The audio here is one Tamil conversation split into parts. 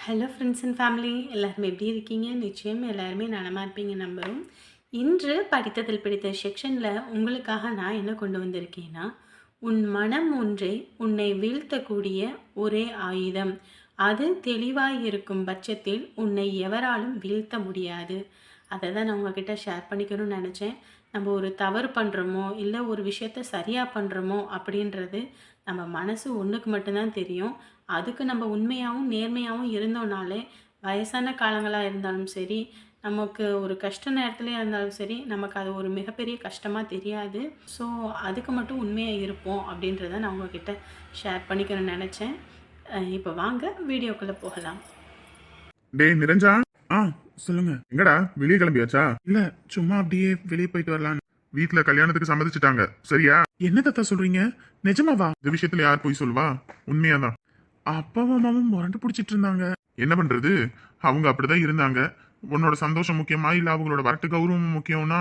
ஹலோ ஃப்ரெண்ட்ஸ் அண்ட் ஃபேமிலி, எல்லாருமே எப்படி இருக்கீங்க? நிச்சயம் எல்லாருமே நலமாக இருப்பீங்க நம்புகிறோம். இன்று படித்ததில் பிடித்த செக்ஷனில் உங்களுக்காக நான் என்ன கொண்டு வந்திருக்கேன்னா, உன் மனம் ஒன்றே உன்னை வீழ்த்தக்கூடிய ஒரே ஆயுதம். அது தெளிவாக இருக்கும் பட்சத்தில் உன்னை எவராலும் வீழ்த்த முடியாது. அதை தான் நான் உங்ககிட்ட ஷேர் பண்ணிக்கணும்னு நினச்சேன். நம்ம ஒரு தவறு பண்ணுறோமோ இல்லை ஒரு விஷயத்த சரியாக பண்ணுறோமோ அப்படின்றது நம்ம மனசு ஒன்றுக்கு மட்டும்தான் தெரியும். அதுக்கு நம்ம உண்மையாகவும் நேர்மையாகவும் இருந்தோம்னாலே வயசான காலங்களாக இருந்தாலும் சரி, நமக்கு ஒரு கஷ்ட நேரத்துலேயே இருந்தாலும் சரி, நமக்கு அது ஒரு மிகப்பெரிய கஷ்டமாக தெரியாது. ஸோ அதுக்கு மட்டும் உண்மையாக இருப்போம் அப்படின்றத நான் உங்ககிட்ட ஷேர் பண்ணிக்கணும்னு நினச்சேன். இப்போ வாங்க வீடியோக்குள்ளே போகலாம். டேய் நிரஞ்சா, சொல்லுங்க. எங்கடா வெளியே கிளம்பியாச்சா? இல்ல, சும்மா அப்படியே வெளியே போயிட்டு வரலாம். வீட்டுல கல்யாணத்துக்கு சம்மதிச்சுட்டாங்க, சரியா? என்ன தத்தா சொல்றீங்க? நிஜமாவா? இந்த விஷயத்துல யார் போய் சொல்லுவா? உண்மையாதான். அப்பாவும் அம்மாவும் முரண்டு பிடிச்சிட்டு இருந்தாங்க. என்ன பண்றது, அவங்க அப்படிதான் இருந்தாங்க. உன்னோட சந்தோஷம் முக்கியமா இல்ல அவங்களோட வரட்டு கௌரவம் முக்கியம்னா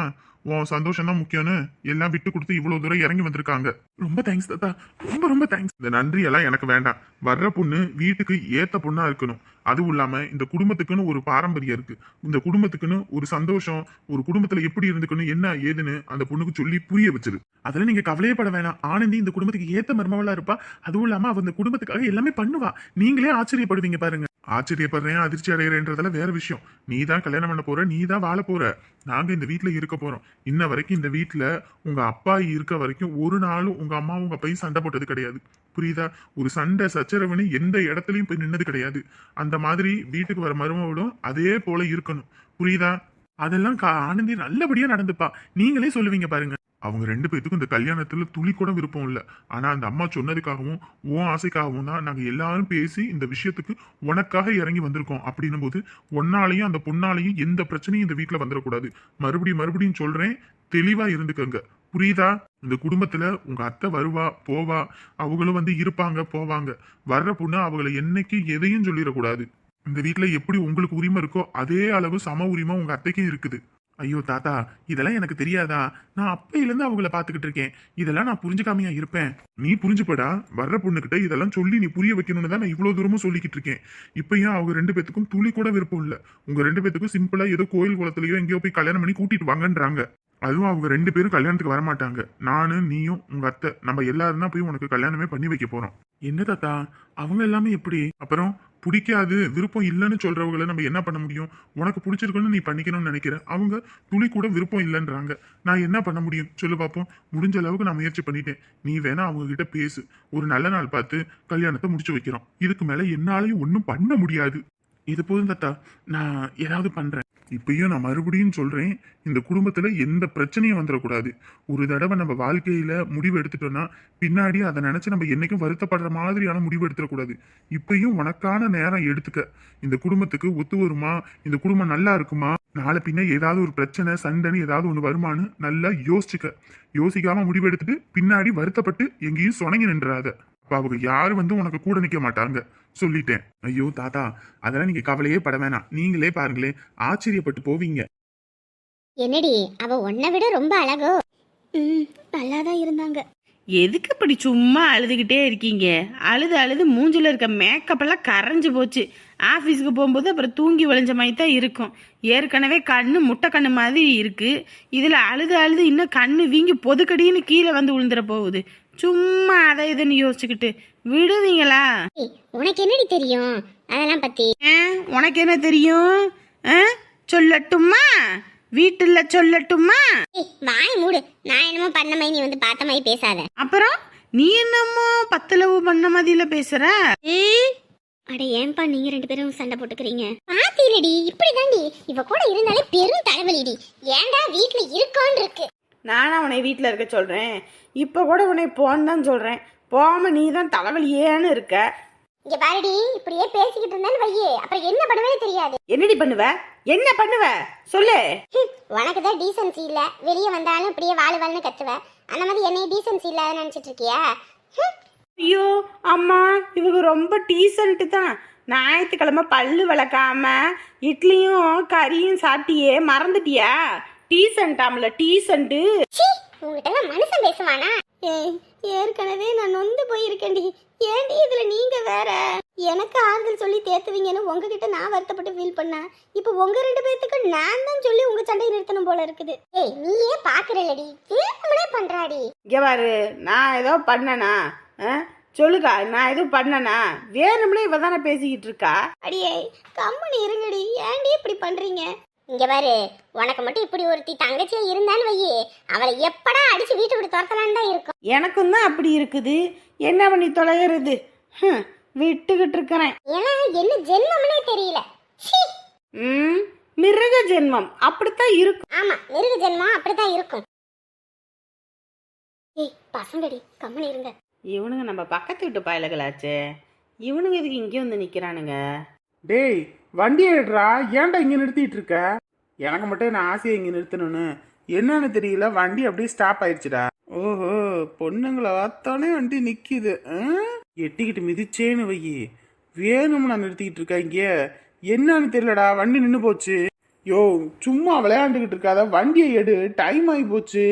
உன் சந்தோஷம் தான் முக்கியம்னு எல்லாம் விட்டு கொடுத்து இவ்வளவு தூரம் இறங்கி வந்திருக்காங்க. ரொம்ப தேங்க்ஸ் தாத்தா, ரொம்ப ரொம்ப தேங்க்ஸ். இந்த நன்றி எல்லாம் எனக்கு வேண்டாம். வர்ற பொண்ணு வீட்டுக்கு ஏத்த பொண்ணா இருக்கணும். அதுவும் இல்லாம இந்த குடும்பத்துக்குன்னு ஒரு பாரம்பரியம் இருக்கு. இந்த குடும்பத்துக்குன்னு ஒரு சந்தோஷம், ஒரு குடும்பத்துல எப்படி இருந்துக்கணும் என்ன ஏதுன்னு அந்த பொண்ணுக்கு சொல்லி புரிய வச்சிரு. அதுல நீங்க கவலையே பட வேணாம். ஆனந்தி இந்த குடும்பத்துக்கு ஏத்த மருமவளா இருப்பா. அதுவும் இல்லாம அவ இந்த குடும்பத்துக்காக எல்லாமே பண்ணுவா. நீங்களே ஆச்சரியப்படுவீங்க பாருங்க. ஆச்சரியப்படுறேன் அதிர்ச்சி அடைகிறேன்றதெல்லாம் வேற விஷயம். நீ தான் கல்யாணம் பண்ண போற, நீ தான் வாழ போற. நாங்க இந்த வீட்டுல இருக்க போறோம். இன்ன வரைக்கும் இந்த வீட்டுல உங்க அப்பா இருக்க வரைக்கும் ஒரு நாளும் உங்க அம்மாவும் உங்க அப்பையும் சண்டை போட்டது கிடையாது. புரியுதா? ஒரு சண்டை சச்சரவுன்னு எந்த இடத்துலயும் போய் நின்னது கிடையாது. அந்த மாதிரி வீட்டுக்கு வர மருமகளும் அதே போல இருக்கணும். புரியுதா? அதெல்லாம் ஆனந்தி நல்லபடியா நடந்துப்பா. நீங்களே சொல்லுவீங்க பாருங்க. அவங்க ரெண்டு பேத்துக்கும் இந்த கல்யாணத்துல துளி கூட விருப்பம் இல்லை. ஆனா அந்த அம்மா சொன்னதுக்காகவும் உன் ஆசைக்காகவும் தான் நாங்க எல்லாரும் பேசி இந்த விஷயத்துக்கு உனக்காக இறங்கி வந்திருக்கோம். அப்படின்னும் போது ஒன்னாலையும் அந்த பொண்ணாலையும் எந்த பிரச்சனையும் இந்த வீட்டுல வந்துடக்கூடாது. மறுபடியும் சொல்றேன், தெளிவா இருந்துக்கங்க. புரியுதா? இந்த குடும்பத்துல உங்க அத்தை வருவா போவா, அவங்களும் வந்து இருப்பாங்க போவாங்க. வர்ற பொண்ணு அவங்களை என்னைக்கு எதையும் சொல்லிடக்கூடாது. இந்த வீட்டுல எப்படி உங்களுக்கு உரிமை இருக்கோ அதே அளவு சம உரிமை உங்க அத்தைக்கும் இருக்குது. ஐயோ தாத்தா, இதெல்லாம் எனக்கு தெரியாதா? நான் அப்பையில இருந்து அவங்கள பாத்துக்கிட்டு இருக்கேன். இதெல்லாம் நான் புரிஞ்சுக்காமையா இருப்பேன்? நீ புரிஞ்சுப்படா. வர்ற பொண்ணுகிட்ட இதெல்லாம் சொல்லி நீ புரிய வைக்கணும்னு தான் நான் இவ்வளவு தூரமும் சொல்லிக்கிட்டு இருக்கேன். இப்பயும் அவங்க ரெண்டு பேத்துக்கும் துளி கூட விருப்பம் இல்ல. உங்க ரெண்டு பேத்துக்கும் சிம்பிளா ஏதோ கோயில் குளத்திலயோ எங்கேயோ போய் கல்யாணம் பண்ணி கூட்டிட்டு வாங்கன்றாங்க. அதுவும் அவங்க ரெண்டு பேரும் கல்யாணத்துக்கு வரமாட்டாங்க. நானு நீயும் உங்க அத்தை நம்ம எல்லாரும் தான் போய் உனக்கு கல்யாணமே பண்ணி வைக்க போறோம். என்ன தாத்தா, அவங்க எல்லாமே எப்படி? அப்புறம் பிடிக்காது விருப்பம் இல்லைன்னு சொல்றவங்களை நம்ம என்ன பண்ண முடியும்? உனக்கு பிடிச்சிருக்குன்னு நீ பண்ணிக்கணும்னு நினைக்கிற, அவங்க துளி கூட விருப்பம் இல்லைன்றாங்க. நான் என்ன பண்ண முடியும் சொல்லு பாப்போம். முடிஞ்ச அளவுக்கு நான் முயற்சி பண்ணிட்டேன். நீ வேணா அவங்க கிட்ட பேசு. ஒரு நல்ல நாள் பார்த்து கல்யாணத்தை முடிச்சு வைக்கிறோம். இதுக்கு மேல என்னாலையும் ஒன்றும் பண்ண முடியாது. இது போதும் தாத்தா, நான் ஏதாவது பண்றேன். இப்பயும் நான் மறுபடியும் சொல்றேன், இந்த குடும்பத்துல எந்த பிரச்சனையும் வந்துடக்கூடாது. ஒரு தடவை நம்ம வாழ்க்கையில முடிவு எடுத்துட்டோம்னா பின்னாடி அதை நினைச்சு நம்ம என்னைக்கும் வருத்தப்படுற மாதிரியான முடிவு எடுத்துடக்கூடாது. இப்பயும் உனக்கான நேரம் எடுத்துக்க. இந்த குடும்பத்துக்கு ஒத்து வருமா? இந்த குடும்பம் நல்லா இருக்குமா? நாளை பின்ன ஏதாவது ஒரு பிரச்சனை சண்டைன்னு ஏதாவது ஒண்ணு வருமானு நல்லா யோசிச்சுக்க. யோசிக்காம முடிவு எடுத்துட்டு பின்னாடி வருத்தப்பட்டு எங்கேயும் சொணங்கி நின்றாத. அப்ப அவங்க யாரும் வந்து உனக்கு கூட நிக்க மாட்டாங்க, சொல்லிட்டேன். ஐயோ தாத்தா, அதெல்லாம் நீங்க கவலையே பட வேணாம். நீங்களே பாருங்களே, ஆச்சரியப்பட்டு போவீங்க. என்னடி அவ உன்னை விட ரொம்ப அழகோ? நல்லாதான் இருந்தாங்க. எதுக்கு இப்படி சும்மா அழுதுகிட்டே இருக்கீங்க? அழுது மூஞ்சில் இருக்க மேக்கப் எல்லாம் கரைஞ்சு போச்சு. ஆஃபீஸுக்கு போகும்போது அப்புறம் தூங்கி வளைஞ்ச மாதிரி தான் இருக்கும். ஏற்கனவே கண்ணு முட்டை கண்ணு மாதிரி இருக்கு. இதில் அழுது இன்னும் கண்ணு வீங்கி பொதுக்கடின்னு கீழே வந்து விழுந்துட போகுது. சும்மா அதை இதுன்னு யோசிச்சுக்கிட்டு விடுவீங்களா? உனக்கு என்னடி தெரியும் அதெல்லாம் பத்தி? உனக்கு என்ன தெரியும்? சொல்லட்டுமா? வீட்டுல சொல்லட்டுமா? வாய் மூடு. நான் என்னமோ பண்ண மாதிரி நீ வந்து பார்த்த மாதிரி பேசாத. அப்புறம் நீ என்னமோ பத்தளவு பண்ண மாதிரில பேசுற? அட ஏன்பா நீங்க ரெண்டு பேரும் சண்டை போட்டுக்கிறீங்க? பாத்தீலடி, இப்படிதாண்டி இவ கூட இருந்தாலே பெரும் தலைவலிடி. ஏன்டா வீட்டுல இருக்கான்னு இருக்கு. நானா உன்னை வீட்டுல இருக்க சொல்றேன்? இப்ப கூட உன்னை போன்னு தான் சொல்றேன். போகாம நீ தான் தலைவலியேன்னு இருக்க. இங்க பாருடி, இப்படியே பேசிக்கிட்டு இருந்தாலும் வையே, அப்புறம் என்ன பண்ணுவே தெரியாது. என்னடி பண்ணுவ? என்ன பண்ணுவ சொல்லு. உனக்கு தான் டீசன்சி இல்ல. வெளியே வந்தாலும் இப்படியே வாழ்னு கத்துவ. அந்த மாதிரி என்னைய டீசன்சி இல்லாத நினைச்சிட்டு இருக்கியா? ஐயோ அம்மா, இவங்க ரொம்ப டீசன்ட்டு தான். ஞாயிற்றுக்கிழமை பல்லு விளக்காம இட்லியும் கறியும் சாப்பிட்டியே, மறந்துட்டியா? டீசன்ட்டாம்ல டீசன்ட்டு. உங்ககிட்ட மனுஷன் பேசுவானா? ஏற்கனவே நான் நொந்து போயிருக்கேன்டி. ஏன்டி இதுல நீங்க வேற? எனக்கு ஆறுதல் சொல்லி தேத்துவீங்கன்னு உங்ககிட்ட நான் வருத்தப்பட்டு ஃபீல் பண்ணேன். இப்போ உங்க 2 பேத்துக்கு நான் தான் சொல்லி உங்க சண்டையை நிறுத்தணும் போல இருக்குது. ஏய் நீ ஏன் பாக்குறலடி? வேணும்னே பண்றாடி. இங்கே பாரு, நான் ஏதோ பண்ணனா? சொல்லுக்கா, நான் எதுவும் பண்ணனா? வேணும்னே இவ தானே பேசிக்கிட்டு இருக்கா. அடியே கம்முனு இருங்கடி, ஏன்டி இப்படி பண்றீங்க? இங்க பாரு, உனக்கு மட்டும் இப்படி ஒருத்தி தங்கச்சியா இருந்தான்னு வையே, அவளை எப்படா அடிச்சு வீட்டை விட்டு துரத்தலான்னு தான் இருக்கும். எனக்கும் தான் அப்படி இருக்குது. என்ன பண்ணி தொலைகிறது? விட்டுக்கிட்டு இருக்கிறேன். ஏன்னா என்ன ஜென்மம்னே தெரியல. சீ. மிருக ஜென்மம் அப்படித்தான் இருக்கும். ஆமா, மிருக ஜென்மம் அப்படித்தான் இருக்கும். ஏய் பசங்கடி கம்முனு இருங்க. இவனுங்க நம்ம பக்கத்து வீட்டு பயலுகளாச்சே, இவனுங்க இதுக்கு இங்கே வந்து நிக்கிறானுங்க. டேய் வண்டி எடுறா, ஏன்டா இங்க நிறுத்திட்டு இருக்க? எனக்கு மட்டும் என்ன ஆசையை இங்க நிறுத்தணும்னு என்னன்னு தெரியல, வண்டி அப்படியே ஸ்டாப் ஆயிடுச்சுடா. ஓஹோ, பொண்ணுங்களை பார்த்தோன்னே வண்டி நிக்குது. எட்டிக்கிட்டு மிதிச்சேன்னு வையி, வேணும்னு நான் நிறுத்திக்கிட்டு இருக்கேன் இங்க. என்னன்னு தெரியலடா, வண்டி நின்று போச்சு. யோ சும்மா விளையாண்டுக்கிட்டு இருக்காத, வண்டியை எடு, டைம் ஆகி போச்சு.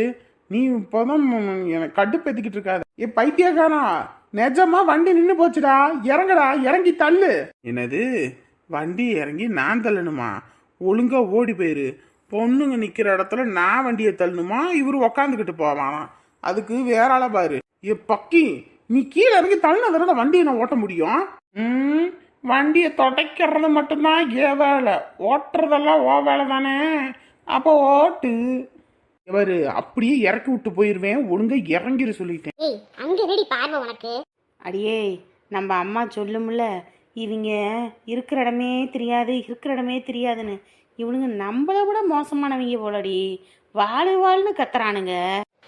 நீ இப்போதான் எனக்கு கடுப்பேத்திக்கிட்டு இருக்காத. ஏ பைத்தியக்காரா, நிஜமா வண்டி நின்று போச்சுடா, இறங்கடா, இறங்கி தள்ளு. என்னது, வண்டி இறங்கி நான் தள்ளணுமா? ஒழுங்கா ஓடி போயிரு. பொண்ணுங்க நிக்கிற இடத்துல நான் வண்டியை தள்ளணுமா? இவரு உக்காந்துக்கிட்டு போவான், அதுக்கு வேற ஆள பாரு. ஏ பக்கி, நீ கீழே இறங்கி தள்ளினதோட வண்டியை நான் ஓட்ட முடியும்? வண்டியை தொடக்கிறது மட்டும்தான் ஏன் வேலை, ஓட்டுறதெல்லாம் ஓ வேலை தானே. அப்போ ஓட்டு. இவரு அப்படியே இறக்கி விட்டு போயிருவேன், ஒழுங்கா இறங்கிரு சொல்லிட்டேன். ஏய் அங்க ரெடி பார்வை உனக்கு. அடியே, நம்ம அம்மா சொல்லும்ல, இவங்க இருக்கிற இடமே தெரியாது, இருக்கிற இடமே தெரியாதுன்னு. இவனுங்க நம்மள விட மோசமானவங்க போலடி, வாழ் வாழ்னு கத்துறானுங்க.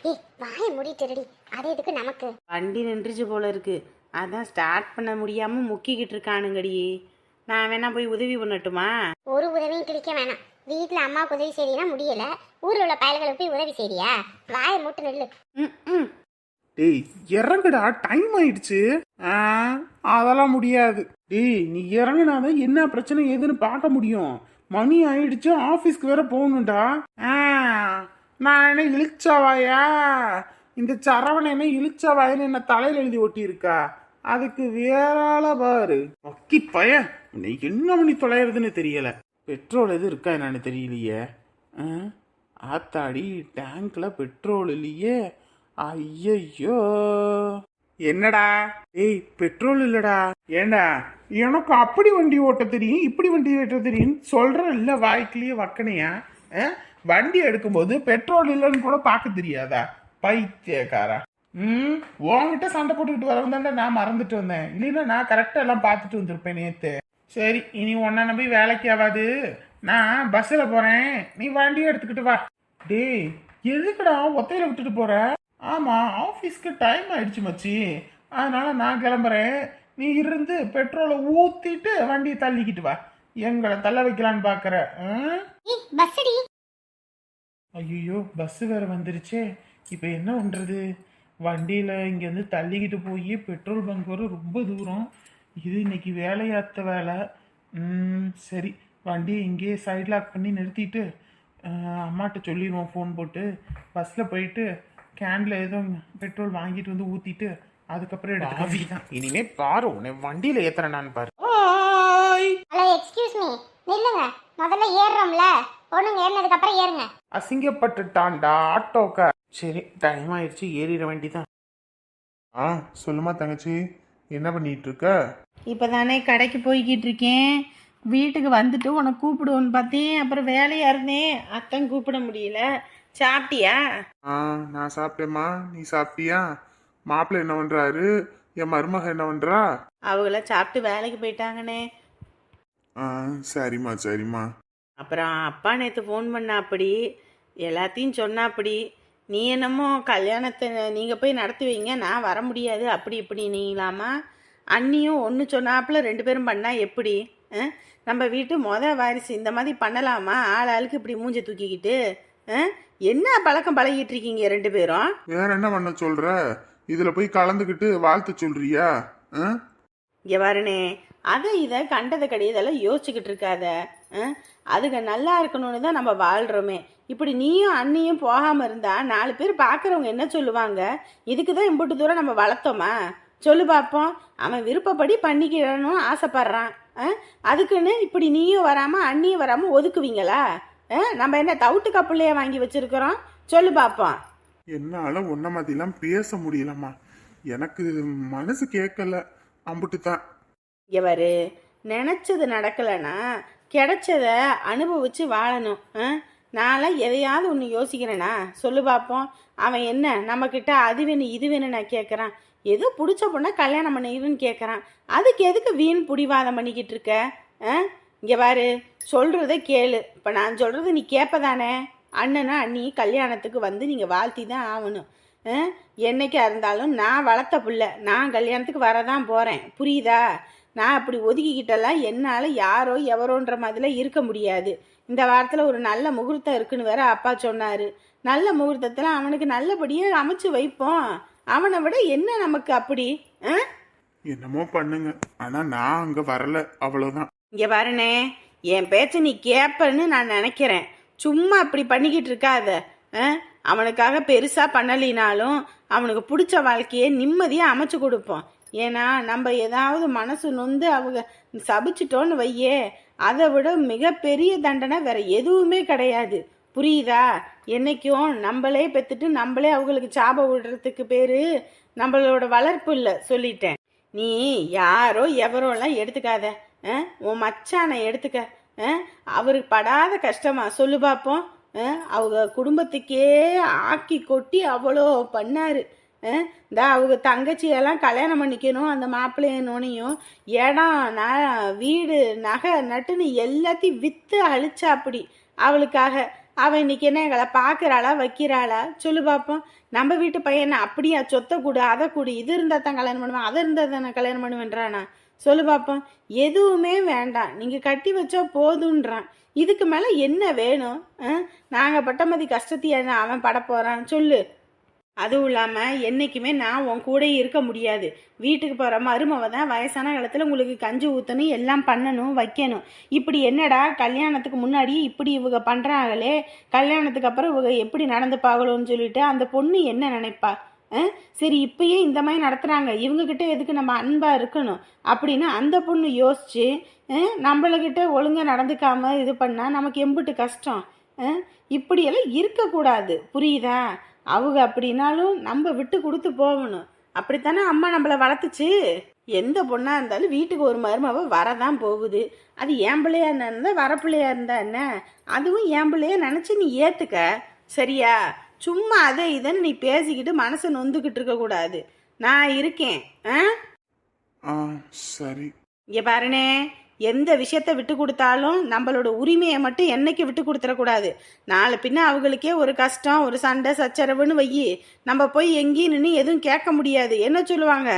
ஏய் வாயை மூடிட்டுடி, அது எதுக்கு நமக்கு? வண்டி நின்றுச்சு போல இருக்கு, அதான் ஸ்டார்ட் பண்ண முடியாம முக்கிக்கிட்டு இருக்கானுங்கடி. நான் வேணா போய் உதவி பண்ணட்டுமா? ஒரு உதவியும் கிடைக்க வேணாம். வீட்டுல அம்மாவுக்கு உதவி செய்யறீனா முடியல, ஊர்ல உள்ள பயல்களுக்கு போய் உதவி செய்றியா? வாயை மூட்டு நெல்லு. டேய் இறங்குடா, டைம் ஆயிடுச்சு. அதெல்லாம் முடியாது. டேய் நீ இறங்குனாதான் என்ன பிரச்சனை ஏதுன்னு பார்க்க முடியும். மணி ஆயிடுச்சு, ஆபீஸ்க்கு வேற போகணும்டா. நான் என்ன இழிச்சவாயா? இந்த சரவணை என்ன இழிச்சவாயின்னு என்ன தலையில எழுதி ஒட்டி இருக்கா? அதுக்கு வேற ஆள பாரு. ஒக்கி பய, என்ன பண்ணி தொலைறதுன்னு தெரியல. பெட்ரோல் எது இருக்கா என்னன்னு தெரியலையே. ஆத்தாடி, டேங்க்ல பெட்ரோல் இல்லையே. ஐயோ, என்னடா? ஏய் பெட்ரோல் இல்லடா. ஏண்டா, எனக்கு அப்படி வண்டி ஓட்ட தெரியும், இப்படி வண்டி ஓட்ட தெரியும் சொல்ற இல்ல, வாய்க்கிலேயே வக்கனையா? வண்டி எடுக்கும்போது பெட்ரோல் இல்லைன்னு கூட பார்க்க தெரியாதா பைத்தியக்காரா? உன்கிட்ட சண்டை போட்டுக்கிட்டு வரந்தாண்டா நான் மறந்துட்டு வந்தேன், இல்லைன்னா நான் கரெக்டா எல்லாம் பார்த்துட்டு வந்திருப்பேன் நேத்து. சரி, இனி ஒன்ன நம்பி வேலைக்கு ஆகாது, நான் பஸ்ல போறேன், நீ வண்டியை எடுத்துக்கிட்டு வா. டேய் எதுக்குடா ஒத்தையில விட்டுட்டு போற? ஆமா, ஆபீஸ்க்கு டைம் ஆயிடுச்சு மச்சி, அதனால நான் கிளம்புறேன். நீ இருந்து பெட்ரோலை ஊத்திட்டு வண்டியை தள்ளிக்கிட்டு வா. எங்களை தள்ள வைக்கலான்னு பாக்குற? ஐயோ, பஸ் வேற வந்துருச்சே, இப்ப என்ன பண்றது? வண்டியில இங்க இருந்து தள்ளிக்கிட்டு போய் பெட்ரோல் பங்க் வர ரொம்ப தூரம். இது இன்னைக்கு வேலையாத்த வேலை. சரி, வண்டியை இங்கேயே சைட் லாக் பண்ணி நிறுத்திட்டு அம்மாட்ட சொல்லிடுவோம் ஃபோன் போட்டு. பஸ்ஸில் போயிட்டு கேனில் ஏதோ பெட்ரோல் வாங்கிட்டு வந்து ஊற்றிட்டு அதுக்கப்புறம் எடுத்துக்கலாம். இனிமே பாரு, உன்னை வண்டியில் ஏற்றுறேன்னு பாரு. ஹலோ எக்ஸ்கியூஸ் மீ, நில்லுங்க. முதல்ல ஏறுறோம்ல, பொண்ணுங்க ஏறினதுக்கு அப்புறம் ஏறுங்க. அசிங்கப்பட்டுட்டான்டா ஆட்டோக்கா. சரி, டைம் ஆயிடுச்சு, ஏறிட வேண்டிதான். சொல்லுமா தங்கச்சி, என்ன பண்ணிட்டு இருக்க? இப்போதானே கடைக்கு போய்கிட்டு இருக்கேன். வீட்டுக்கு வந்துட்டு உனக்கு கூப்பிடுவோன்னு பார்த்தேன், அப்புறம் வேலையா இருந்தேன், அத்தான் கூப்பிட முடியல. சாப்பிட்டியா? நான் சாப்பிட்டேம்மா, நீ சாப்பிட்டியா? மாப்பிள்ளை என்ன பண்றாரு? என் மருமக என்ன பண்றா? அவங்கள சாப்பிட்டு வேலைக்கு போயிட்டாங்கண்ணே. சரிம்மா சரிம்மா. அப்புறம் அப்பா நேற்று ஃபோன் பண்ணா, அப்படி எல்லாத்தையும் சொன்னா. அப்படி நீ என்னமோ கல்யாணத்தை நீங்கள் போய் நடத்தி வைங்க, நான் வர முடியாது அப்படி இப்படி நீங்களாமா. அண்ணியும் ஒன்று சொன்னாப்புல 2 பேரும் பண்ணால் எப்படி? நம்ம வீட்டு வாரிசு இந்த மாதிரி பண்ணலாமா? ஆளுக்கு இப்படி மூஞ்ச தூக்கிக்கிட்டு என்ன பழக்கம் பழகிட்டு இருக்கீங்க 2 பேரும்? வேற என்ன பண்ண சொல்ற? இதுல போய் கலந்துக்கிட்டு வாழ்த்து சொல்றியா? இங்கே வரனே, அதை இதை கண்டதை கிடையதெல்லாம் யோசிச்சுக்கிட்டு இருக்காத. அதுங்க நல்லா இருக்கணும்னு தான் நம்ம வாழ்கிறோமே. இப்படி நீயும் அண்ணியும் போகாமல் இருந்தால் 4 பேர் பார்க்குறவங்க என்ன சொல்லுவாங்க? இதுக்கு தான் இம்புட்டு தூரம் நம்ம வளர்த்தோமா? சொல்லு பார்ப்போம். அவன் விருப்பப்படி பண்ணிக்கணும் ஆசைப்படுறான். அதுக்குன்னு இப்படி நீயும் வராமல் அண்ணியும் வராமல் ஒதுக்குவீங்களா? நம்ம என்ன தவிட்டு கப்புலையே வாங்கி வச்சிருக்கிறோம்? சொல்லு பார்ப்போம். என்னால உன்ன மாதிரிலாம் பேச முடியலம்மா. எனக்கு மனசு கேட்கல, அம்புட்டுதான். இவரு நினச்சது நடக்கலைன்னா கிடைச்சத அனுபவிச்சு வாழணும். நான்லாம் எதையாவது ஒன்று யோசிக்கிறேனா? சொல்லு பார்ப்போம். அவன் என்ன நம்மக்கிட்ட அது வேணும் இது வேணும் நான் கேட்குறான். ஏதோ பிடிச்ச பொண்ணை கல்யாணம் பண்ணிடுன்னு கேட்குறான். அதுக்கு எதுக்கு வீண் பிடிவாதம் பண்ணிக்கிட்டு இருக்க? இங்கே பாரு, சொல்கிறத கேளு. இப்போ நான் சொல்கிறது நீ கேட்பதானே? அண்ணனா அண்ணி கல்யாணத்துக்கு வந்து நீங்கள் வாழ்த்தி தான் ஆகணும். என்னைக்கா இருந்தாலும் நான் வளர்த்த பிள்ளை, நான் கல்யாணத்துக்கு வரதான் போகிறேன். புரியுதா? நான் அப்படி ஒதுக்கிக்கிட்டெல்லாம் என்னால் யாரோ எவரோன்ற மாதிரிலாம் இருக்க முடியாது. இந்த வாரத்தில் ஒரு நல்ல முகூர்த்தம் இருக்குன்னு வேற அப்பா சொன்னார். நல்ல முகூர்த்தத்தில் அவனுக்கு நல்லபடியாக அமைச்சு வைப்போம். அவனை விட என்ன நமக்கு அப்படி? என்னமோ பண்ணுங்க, ஆனா நான் அங்க வரல, அவ்வளவுதான். இங்கே பாருனே, என் பேச்சை நீ கேட்பன்னு நான் நினைக்கிறேன். சும்மா அப்படி பண்ணிக்கிட்டு இருக்காத. அவனுக்காக பெருசாக பண்ணலினாலும் அவனுக்கு பிடிச்ச வாழ்க்கையை நிம்மதியாக அமைச்சு கொடுப்போம். ஏன்னா நம்ம ஏதாவது மனசு நொந்து அவங்க சபிச்சிட்டோன்னு வையே, அதை விட மிகப்பெரிய தண்டனை வேற எதுவுமே கிடையாது. புரியுதா? என்னைக்கும் நம்மளே பெற்றுட்டு நம்மளே அவங்களுக்கு சாபம் விடுறதுக்கு பேர் நம்மளோட வளர்ப்பு இல்லை, சொல்லிட்டேன். நீ யாரோ எவரோலாம் எடுத்துக்காத. உன் மச்சானை எடுத்துக்க. அவருக்கு படாத கஷ்டமா? சொல்லு பார்ப்போம். அவங்க குடும்பத்துக்கே ஆக்கி கொட்டி அவ்வளோ பண்ணாரு. அவங்க தங்கச்சியெல்லாம் கல்யாணம் பண்ணிக்கணும், அந்த மாப்பிள்ளையனோனையும் இடம் வீடு நகை நட்டுன்னு எல்லாத்தையும் விற்று அழிச்சா அப்படி அவளுக்காக. அவன் இன்னைக்கு என்ன எங்களை பார்க்குறாளா வைக்கிறாளா? சொல்லு பார்ப்போம். நம்ம வீட்டு பையனை அப்படியா சொத்தை கூடு அதை கூடு, இது இருந்தால் தான் கல்யாணம் பண்ணுவேன் அதை இருந்தால் தான் நான் கல்யாணம் பண்ணுவேன்றானா? சொல்லு பார்ப்போம். எதுவுமே வேண்டாம், நீங்கள் கட்டி வச்சா போதுன்றான். இதுக்கு மேலே என்ன வேணும்? நாங்கள் பட்டமதி கஷ்டத்தையே அவன் பட போகிறான் சொல்லு. அதுவும் இல்லாமல் என்றைக்குமே நான் உன் கூட இருக்க முடியாது. வீட்டுக்கு போகிற மருமவ தான் வயசான காலத்தில் உங்களுக்கு கஞ்சி ஊற்றணும், எல்லாம் பண்ணணும் வைக்கணும். இப்படி என்னடா கல்யாணத்துக்கு முன்னாடி இப்படி இவங்க பண்ணுறாங்களே, கல்யாணத்துக்கு அப்புறம் இவங்க எப்படி நடந்துப்பாங்களோன்னு சொல்லிட்டு அந்த பொண்ணு என்ன நினைப்பா? சரி இப்பயே இந்த மாதிரி நடத்துகிறாங்க, இவங்கக்கிட்ட எதுக்கு நம்ம அன்பாக இருக்கணும் அப்படின்னு அந்த பொண்ணு யோசிச்சு நம்மளுக்கிட்ட ஒழுங்காக நடந்துக்காமல் இது பண்ணால் நமக்கு எம்பிட்டு கஷ்டம். இப்படியெல்லாம் இருக்கக்கூடாது, புரியுதா? அவங்க அப்படின்னாலும் நம்ம விட்டு கொடுத்து போகணும். அப்படித்தானே அம்மா நம்மளை வளர்த்துச்சு. எந்த பொண்ணாக இருந்தாலும் வீட்டுக்கு ஒரு மருமவ வரதான் போகுது. அது என் பிள்ளையா இருந்தா வரப்பிள்ளையா இருந்தா என்ன, அதுவும் என் பிள்ளைய நினச்சி நீ ஏற்றுக்க. சரியா? சும்மா அதை இதன்னு நீ பேசிக்கிட்டு மனசை நொந்துக்கிட்டு இருக்கக்கூடாது. நான் இருக்கேன். சரி. இங்கே பாருனே, எந்த விஷயத்த விட்டு கொடுத்தாலும் நம்மளோட உரிமையை மட்டும் என்னைக்கு விட்டு கொடுத்துடக்கூடாது. நாளை பின்ன அவங்களுக்கே ஒரு கஷ்டம் ஒரு சண்டை சச்சரவுன்னு வையி, நம்ம போய் எங்கேயும் நின்று எதுவும் கேட்க முடியாது. என்ன சொல்லுவாங்க?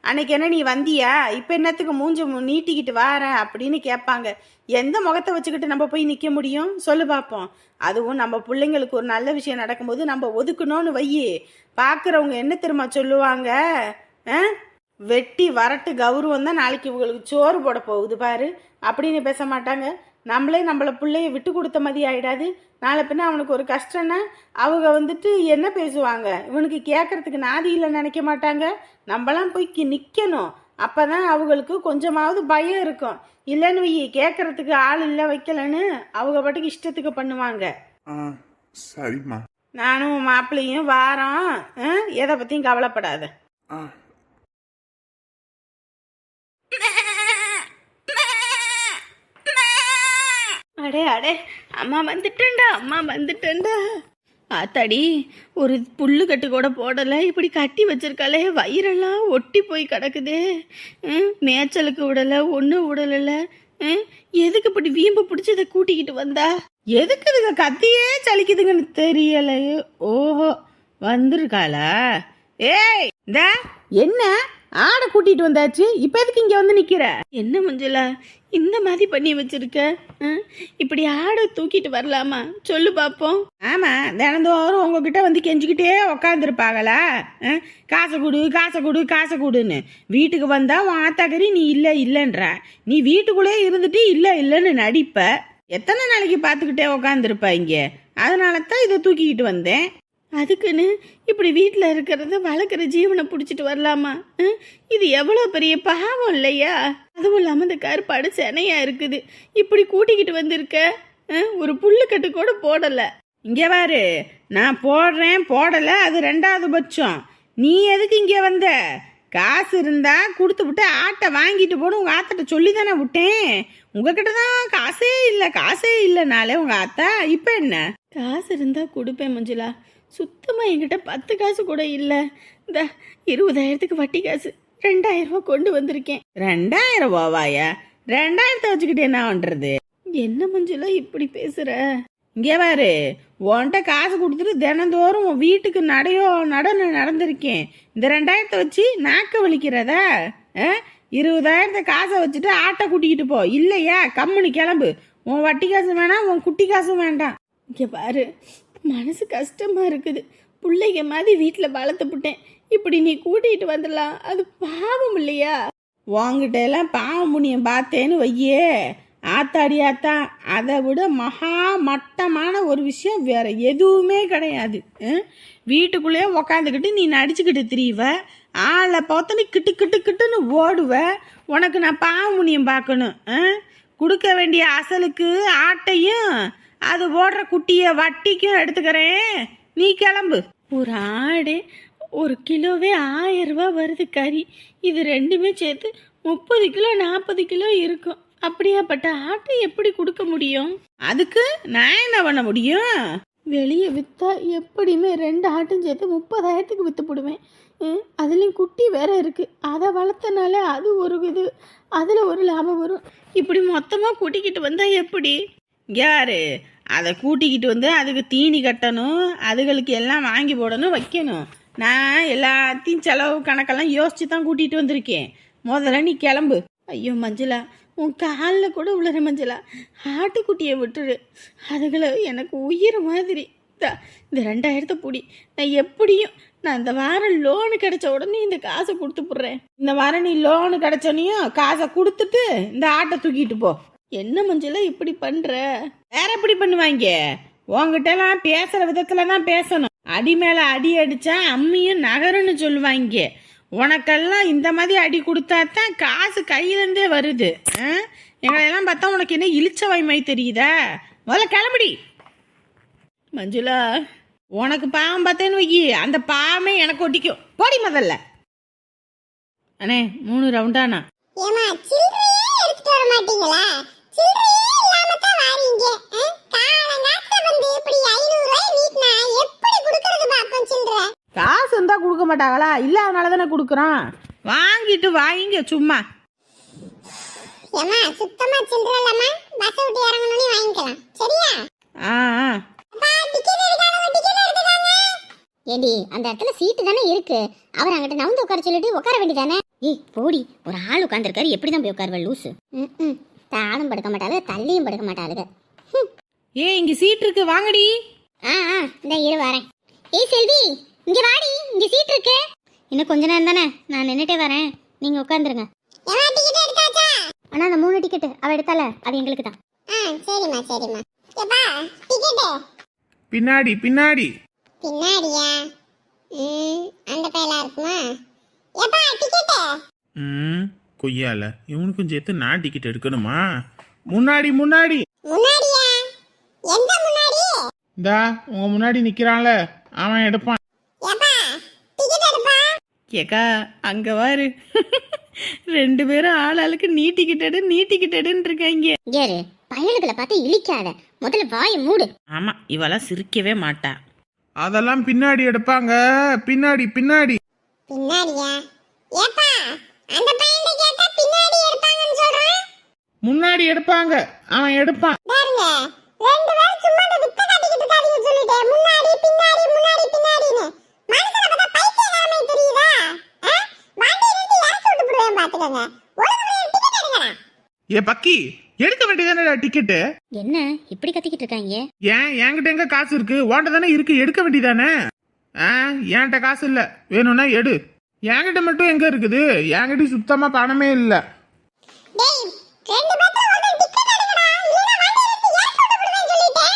அன்னைக்கு என்ன நீ வந்தியா, இப்போ என்னத்துக்கு மூஞ்சி நீட்டிக்கிட்டு வார அப்படின்னு கேட்பாங்க. எந்த முகத்தை வச்சுக்கிட்டு நம்ம போய் நிற்க முடியும்? சொல்லு பார்ப்போம். அதுவும் நம்ம பிள்ளைங்களுக்கு ஒரு நல்ல விஷயம் நடக்கும்போது நம்ம ஒதுக்கணும்னு வையி, பார்க்குறவங்க என்ன தெரியுமா சொல்லுவாங்க? வெட்டி வரட்டு கௌரவம் தான் நாளைக்கு இவங்களுக்கு சோறு போட போகுது பாரு அப்படின்னு பேச மாட்டாங்க. நம்மளை பிள்ளைய விட்டு கொடுத்த மாதிரி ஆகிடாது. நாளை பின்ன அவனுக்கு ஒரு கஷ்டம்னா அவங்க வந்துட்டு என்ன பேசுவாங்க? இவனுக்கு கேட்கறதுக்கு நாதி இல்லைன்னு நினைக்க மாட்டாங்க. நம்மளாம் போய் நிற்கணும். அப்போ தான் அவங்களுக்கு கொஞ்சமாவது பயம் இருக்கும். இல்லைன்னு கேட்கறதுக்கு ஆள் இல்லை வைக்கலன்னு அவங்க பாட்டுக்கு இஷ்டத்துக்கு பண்ணுவாங்க. சரிம்மா. நானும் மாப்பிள்ளையும் வாரோம், எதை பற்றியும் கவலைப்படாத. அடே அடே, அம்மா வந்துட்டேன்டா. ஆத்தாடி, ஒரு புல்லு கட்டு கூட போடலை, இப்படி கட்டி வச்சிருக்காளே, வயிறெல்லாம் ஒட்டி போய் கிடக்குதே. மேய்ச்சலுக்கு விடலை, ஒன்றும் விடலை. எதுக்கு இப்படி வீம்பு பிடிச்சி இதை கூட்டிக்கிட்டு வந்தா? எதுக்கு இதுங்க கத்தியே சலிக்குதுங்கன்னு தெரியலையே. ஓஹோ, வந்திருக்காளா? ஏய், இந்த என்ன ஆடை கூட்டிட்டு வந்தாச்சு, இப்ப எதுக்கு இங்க வந்து நிக்கிற? என்ன மஞ்சளா இந்த மாதிரி பண்ணி வச்சிருக்க? இப்படி ஆடை தூக்கிட்டு வரலாமா? சொல்லு பாப்போம். ஆமா, தினந்தோறும் உங்ககிட்ட வந்து கெஞ்சிக்கிட்டே உக்காந்துருப்பாங்களா? காசை கொடுன்னு வீட்டுக்கு வந்தா உன் ஆத்தாக்கறி நீ இல்லைன்ற, நீ வீட்டுக்குள்ளே இருந்துட்டு இல்லைன்னு நடிப்ப. எத்தனை நாளைக்கு பார்த்துக்கிட்டே உக்காந்துருப்பா இங்க? அதனால தான் இதை தூக்கிக்கிட்டு வந்தேன். அதுக்குன்னு இப்படி வீட்டில் இருக்கிறத வளர்க்குற ஜீவனை பிடிச்சிட்டு வரலாமா? இது எவ்வளோ பெரிய பாவம் இல்லையா? அதுவும் இல்லாமல் இந்த கருப்பாடு செனையாக இருக்குது, இப்படி கூட்டிக்கிட்டு வந்திருக்க. ஒரு புல்லுக்கட்டு கூட போடலை. இங்கே பாரு, நான் போடுறேன் போடலை அது ரெண்டாவது பட்சம். நீ எதுக்கு இங்கே வந்த? காசு இருந்தா கொடுத்து விட்டு ஆட்டை வாங்கிட்டு போன்னு உங்கள் ஆத்தாட்ட சொல்லி தானே விட்டேன். உங்ககிட்ட தான் காசே இல்லைனாலே உங்கள் ஆத்தா. இப்போ என்ன? காசு இருந்தா கொடுப்பேன் மஞ்சுளா. சுத்தமாக என்கிட்ட 10 காசு கூட இல்லை. இந்த 20,000க்கு வட்டி காசு 2,000 ரூபா கொண்டு வந்திருக்கேன். 2,000 ரூபாவாயா? 2,000 வச்சுக்கிட்டு என்ன பண்ணுறது? என்ன மஞ்சுளா இப்படி பேசுற? இங்கே பாரு, உன்கிட்ட காசு கொடுத்துட்டு தினந்தோறும் உன் வீட்டுக்கு நடந்திருக்கேன். இந்த 2,000 வச்சு நாக்க வலிக்கிறதா? 20,000 காசை வச்சுட்டு ஆட்டை கூட்டிக்கிட்டு போ. இல்லையா கம்முனு கிளம்பு. உன் வட்டி காசு வேணாம், உன் குட்டி காசும் வேண்டாம். இங்கே பாரு, மனசு கஷ்டமாக இருக்குது. பிள்ளைங்க மாதிரி வீட்டில் வளர்த்துப்புட்டேன். இப்படி நீ கூட்டிகிட்டு வந்துடலாம், அது பாவம் இல்லையா? உங்ககிட்ட எல்லாம் பாவம் புண்ணியம் பார்த்தேன்னு வையே, ஆத்தாடி ஆத்தா, அதை விட மகா மட்டமான ஒரு விஷயம் வேற எதுவுமே கிடையாது. வீட்டுக்குள்ளேயே உக்காந்துக்கிட்டு நீ நடிச்சுக்கிட்டு திரிவ, ஆளை பார்த்தோன்னு கிட்டுன்னு ஓடுவ. உனக்கு நான் பாவம் புண்ணியம் பார்க்கணும்? கொடுக்க வேண்டிய அசலுக்கு ஆட்டையும் அது ஓடுற குட்டியை வட்டிக்கும் எடுத்துக்கிறேன். நீ கிளம்பு. ஒரு ஆடு 1 கிலோவே 1000 ரூபா வருது கறி. இது ரெண்டுமே சேர்த்து 30 கிலோ 40 கிலோ இருக்கும். அப்படியாப்பட்ட ஆட்டை எப்படி கொடுக்க முடியும்? அதுக்கு நான் என்ன பண்ண முடியும்? வெளியே விற்றா எப்படியுமே 2 ஆட்டும் சேர்த்து 30,000க்கு விற்று போடுவேன். அதுலேயும் குட்டி வேற இருக்கு. அதை வளர்த்தனால அது ஒரு இது, அதில் ஒரு லாபம் வரும். இப்படி மொத்தமாக கூட்டிக்கிட்டு வந்தால் எப்படி? யாரு அதை கூட்டிக்கிட்டு வந்து அதுக்கு தீனி கட்டணும், அதுகளுக்கு எல்லாம் வாங்கி போடணும், வைக்கணும். நான் எல்லாத்தையும் செலவு கணக்கெல்லாம் யோசிச்சு தான் கூட்டிகிட்டு வந்திருக்கேன். முதல்ல நீ கிளம்பு. ஐயோ மஞ்சுளா, உன் காலில் கூட விழுற மஞ்சுளா. ஆட்டுக்குட்டியை விட்டுரு, அதுகளை எனக்கு உயிர் மாதிரி. இந்த 2,000 பிடி. நான் எப்படியும் இந்த வாரம் லோனு கிடைச்ச உடனே இந்த காசை கொடுத்து போடுறேன். இந்த வாரம் நீ லோனு கிடைச்சோனையும் காசை கொடுத்துட்டு இந்த ஆட்டை தூக்கிட்டு போ. என்ன மஞ்சளா இப்படி பண்ற? வேற எப்படி பண்ணுவாங்க? உங்ககிட்ட எல்லாம் பேசுற விதத்துல தான் பேசணும். அடி மேல அடி அடிச்சா அம்மியும் நகருன்னு சொல்லுவாங்க. உனக்கெல்லாம் இந்த மாதிரி அடி கொடுத்தா தான் காசு கையிலேருந்தே வருது. எங்களையெல்லாம் பார்த்தா உனக்கு என்ன இழிச்ச வாய்மை தெரியுதா? முதல்ல கிளம்புடி. மஞ்சுளா, உனக்கு பாவம் பார்த்தேன்னு வைக்கி, அந்த பாவமே எனக்கு ஒட்டிக்கும். போடி முதல்ல. அண்ணே 3 ரவுண்டானா? ஏமா சில்லறையே எடுத்துட்டு வர மாட்டீங்களா? சில்லறையே இல்லாம தான் வாரீங்க. காலங்காத்த வந்து இப்படி 500 ரூபாய் நீட்னா எப்படி கொடுக்கறது பாப்போம் சில்லறை? காசு இருந்தா கொடுக்க மாட்டாங்களா? இல்ல அதனால தானே கொடுக்குறான். வாங்கிட்டு வாங்கிங்க சும்மா. ஏமா சுத்தமா சில்லறை இல்லம்மா, பஸ் விட்டு இறங்கணும்னே வாங்கிக்கலாம். சரியா? டிக்கெட் எடுக்காதவங்க டிக்கெட் எடுத்துட்டாங்க. ஏடி அந்த இடத்துல சீட்டு தானே இருக்கு, அவர் அங்கிட்ட நவுந்து உட்கார சொல்லிட்டு உட்கார வேண்டியதானே? ஏய் போடி, ஒரு ஆள் உட்காந்துருக்காரு, எப்படி தான் போய் உட்காருவ லூசு? தானும் படுக்க மாட்டாளுங்க, தள்ளியும் படுக்க மாட்டாளுங்க. இங்க சீட் இருக்கு, வாங்கடி. இந்த இரு வரேன். ஏய் செல்வி, இங்க வாடி, இங்க சீட் இருக்கு. இன்னும் கொஞ்ச நேரம் தானே, நான் நின்னுட்டே வரேன், நீங்க உட்காந்துருங்க. டிக்கெட் எடுத்தாச்சா? ஆனா அந்த 3 டிக்கெட் அவ எடுத்தால, அது எங்களுக்கு தான். சரிம்மா சரிம்மா. ஏப்பா டிக்கெட் பின்னாடி பின்னாடி. பின்னாடியா? அந்த பையலா இருக்குமா? ஏப்பா டிக்கெட். கொய்யால இவனுக்கும் சேர்த்து நான் டிக்கெட் எடுக்கணுமா? முன்னாடி முன்னாடி. முன்னாடியா? எந்த முன்னாடி? இந்தா உங்க முன்னாடி நிக்கிறான்ல, அவன் எடுப்பான். ஏப்பா டிக்கெட் எடுப்பா. கேக்கா அங்க வாரு. 2 பேரும் ஆளாளுக்கு நீ டிக்கெட் எடுன்னு இருக்காங்க. யாரு பயலுகளை பார்த்து இழிக்காத, முதல்ல வாயை மூடு. ஆமா, இவெல்லாம் சிரிக்கவே மாட்டா. அதெல்லாம் பின்னாடி எடுப்பாங்க, பின்னாடி பின்னாடி. பின்னாடியா? ஏப்பா அந்த பையனை கேட்டா பின்னாடி எடுப்பாங்கன்னு சொல்றான். முன்னாடி எடுப்பாங்க, அவன் எடுப்பான். பாருங்க, 2 பேரும் சும்மா அந்த வித்த காட்டிக்கிட்டு இருக்காதீங்க சொல்லிட்டே. முன்னாடி பின்னாடி முன்னாடி பின்னாடின்னு மனசுல பார்த்தா பைத்தியக்காரமே தெரியுதா? வண்டி இருந்து இறக்கி விட்டு போடுவேன் பாத்துக்கங்க. ஒழுங்கா டிக்கெட் எடுங்கடா. ஏ பக்கி, எடுக்க வேண்டியதானடா டிக்கெட்டு. என்ன இப்படி கத்திக்கிட்டு இருக்காங்க? ஏன் என்கிட்ட எங்க காசு இருக்கு? உன்கிட்ட தானே இருக்கு, எடுக்க வேண்டியதானே? என்கிட்ட காசு இல்ல, வேணும்னா எடு. என்கிட்ட மட்டும் எங்க இருக்குது? என்கிட்ட சுத்தமா பணமே இல்ல. டேய் 2 பேரும் வந்து டிக்கெட் எடுங்கடா, இல்லனா வண்டி இருந்து இறக்கி விட்டு போடுவேன் சொல்லிட்டே.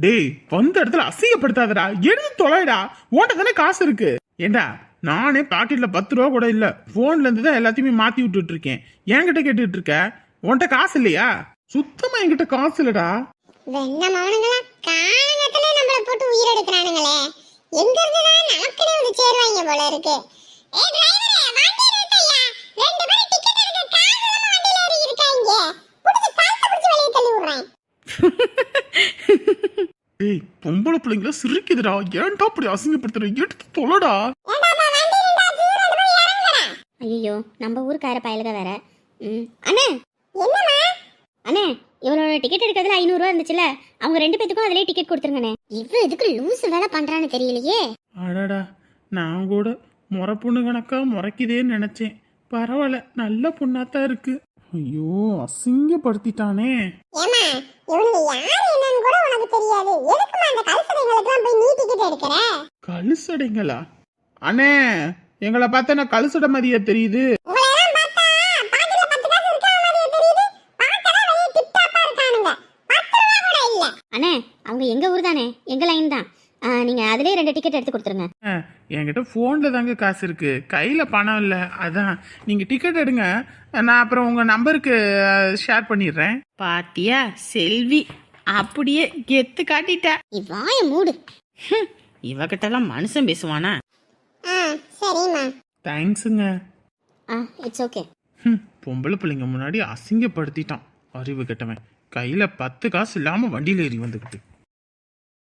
டேய் வந்த இடத்துல அசிங்கப்படுத்தாதடா, எடுத்து தொலைடா. உன்கிட்ட தானே காசு இருக்கு. ஏண்டா நானே பாக்கெட்ல 10 ரூபா கூட இல்ல, போன்ல இருந்து தான் எல்லாத்தையுமே மாத்தி விட்டுட்டு இருக்கேன். என்கிட்ட கேட்டுட்டு இருக்க? உன்கிட்ட காசு இல்லையா? சுத்தமா என்கிட்ட காசு இல்லடா. வெண்ண மவனுங்களா காரணத்துல நம்மள போட்டு உயிர் எடுக்கறானுங்களே. எங்க இருந்து தான் நமக்குனே ஒரு சேர்வாங்க போல இருக்கு. ஏய் டிரைவரே, வண்டி நிறுத்தையா. ரெண்டு பேரும் டிக்கெட் எடுக்க காசு இல்லாம வண்டியில ஏறி இருக்காங்க. புடிச்சு கழுத்தை பிடிச்சு வெளிய தள்ளி விடுறேன். டேய் பொம்பளை பிள்ளைங்கள சிரிக்குதுடா, ஏன்டா அப்படி அசிங்கப்படுத்துற? எடுத்து தொலைடா. ஐயோ, நம்ம ஊருக்கார பயலுக வேற. அண்ணே என்னம்மா? அண்ணே, இவளோட டிக்கெட் எடுக்கிறதுல 500 ரூபா இருந்துச்சுல, அவங்க 2 பேத்துக்கும் அதிலே டிக்கெட் கொடுத்துருங்கண்ணே. இவ எதுக்கு லூசு வேலை பண்றான்னு தெரியலையே. அடடா, நான் கூட முறை பொண்ணு கணக்கா முறைக்குதேன்னு நினைச்சேன். பரவாயில்ல, நல்ல பொண்ணாத்தான் இருக்கு. ஐயோ அசிங்கப்படுத்திட்டானே. ஏமா, இவனுங்க யார் என்னன்னு கூட உனக்கு தெரியாது. எதுக்குமா அந்த கல்சடைகளுக்குலாம் போய் நீ டிக்கெட் எடுக்கற? கழுசடைங்களா? அண்ணே, எங்களை பார்த்தா நான் கழுசடை மாதிரியா தெரியுது? உங்களெல்லாம் பார்த்தா பாக்கெட்ல 10 காசு இருக்கா மாதிரியே தெரியுது. பார்க்கறா வெளிய டிப் டாப்பா இருக்கானுங்க. 10 ரூபாய் கூட இல்ல. அண்ணே, அவங்க எங்க ஊர் தானே, எங்க லைன் தான். நீங்க அதிலே 2 டிக்கெட் எடுத்து கொடுத்துருங்க. என்கிட்ட போன்ல தாங்க காசு இருக்கு, கையில பணம் இல்ல. அதான் நீங்க டிக்கெட் எடுங்க, நான் அப்புறம் உங்க நம்பருக்கு ஷேர் பண்ணிடுறேன். பாத்தியா செல்வி, அப்படியே கெத்து காட்டிட்ட. வாய மூடு. இவகிட்டலாம் மனுஷன் பேசுவானா? சரிம்மா. தேங்க்ஸுங்க. It's okay. பொம்பளை பிள்ளைங்க முன்னாடி அசிங்கப்படுத்திட்டான் அறிவு கெட்டவன். கையில 10 காசு இல்லாம வண்டியில ஏறி வந்துக்கிட்டு.